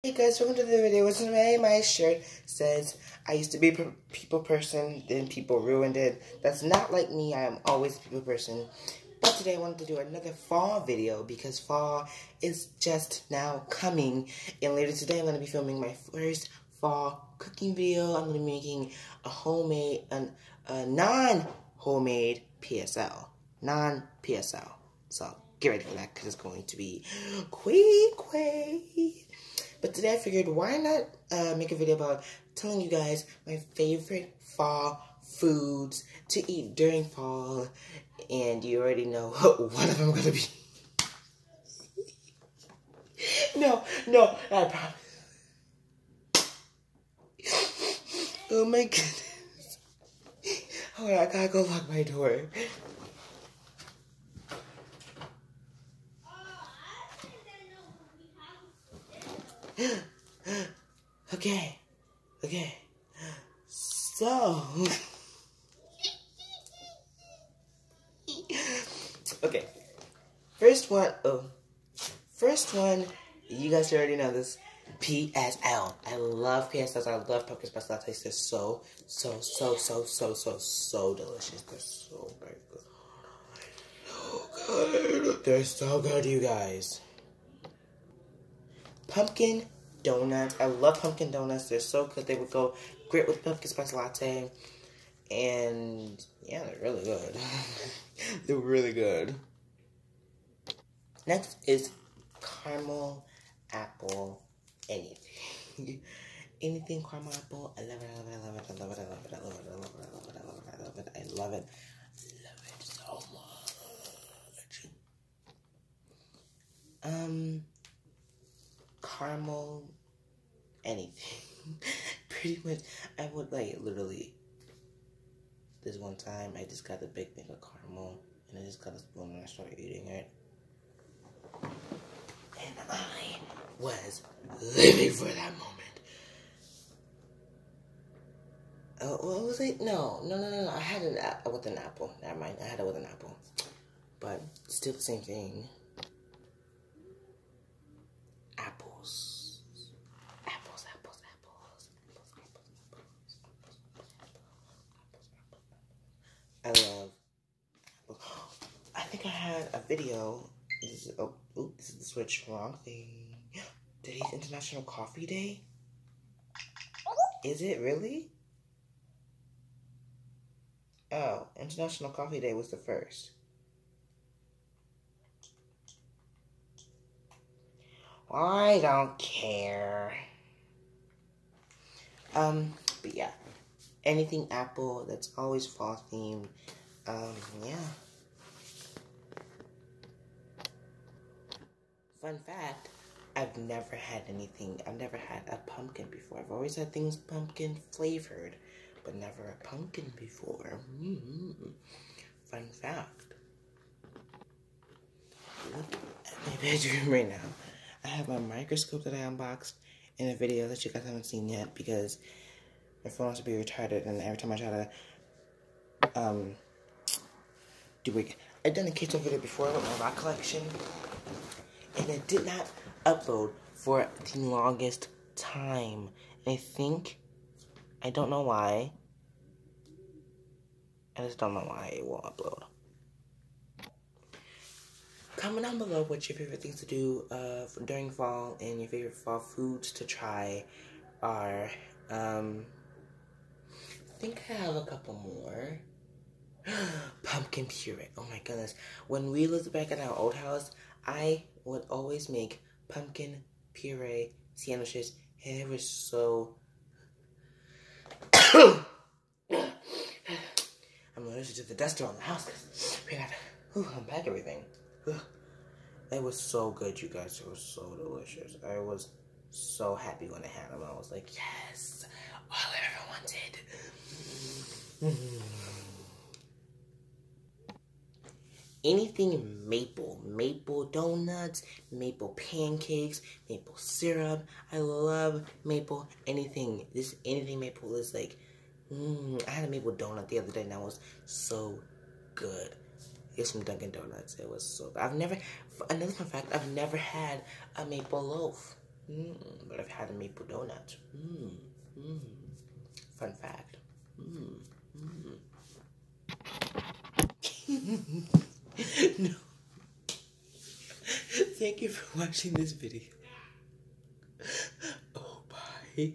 Hey guys, welcome to the video. Today my shirt says, I used to be a people person, then people ruined it. That's not like me. I am always a people person. But today I wanted to do another fall video because fall is just now coming. And later today I'm going to be filming my first fall cooking video. I'm going to be making a non-homemade PSL. Non-PSL. So get ready for that because it's going to be quay. But today I figured, why not make a video about telling you guys my favorite fall foods to eat during fall. And you already know what of them going to be. No, I promise. Oh my goodness. Hold on, I gotta go lock my door. Okay. So, okay. First one, you guys already know this. PSL. I love PSLs. I love pumpkin spice lattes. They're so delicious. They're so very good. So good. They're so good, you guys. Pumpkin donuts. I love pumpkin donuts. They're so good. They would go great with pumpkin spice latte. And yeah, they're really good. They're really good. Next is caramel apple anything. Anything caramel apple. I love it. I love it so much. Caramel anything. Pretty much, I would literally, this one time I just got a big thing of caramel and I just got a spoon and I started eating it. And I was living for that moment. What was it? No. I had it with an apple. Never mind. I had it with an apple. But still the same thing. Apples. I love apples. I think I had a video. This is the switch. Wrong thing. Today's International Coffee Day? Is it really? Oh, International Coffee Day was the first. I don't care. But yeah. Anything apple that's always fall themed. Yeah. Fun fact, I've never had a pumpkin before. I've always had things pumpkin flavored, but never a pumpkin before. Fun fact. Look at my bedroom right now. I have my microscope that I unboxed in a video that you guys haven't seen yet because my phone has to be retarded, and every time I try to do it, I've done a kitchen video before with my rock collection, and it did not upload for the longest time. And I don't know why. I just don't know why it won't upload. Comment down below what your favorite things to do during fall and your favorite fall foods to try are. I think I have a couple more. Pumpkin puree. Oh my goodness. When we lived back at our old house, I would always make pumpkin puree sandwiches, and it was so... I'm allergic to the dust around the house because we had to unpack everything. It was so good, you guys. It was so delicious. I was so happy when I had them. I was like, yes, all I ever wanted. Anything maple donuts, maple pancakes, maple syrup. I love maple anything. Anything maple is like, I had a maple donut the other day and that was so good. It's from Dunkin' Donuts. It was so good. Another fun fact, I've never had a maple loaf. But I've had a maple donut. Fun fact. No. Thank you for watching this video. Oh, bye.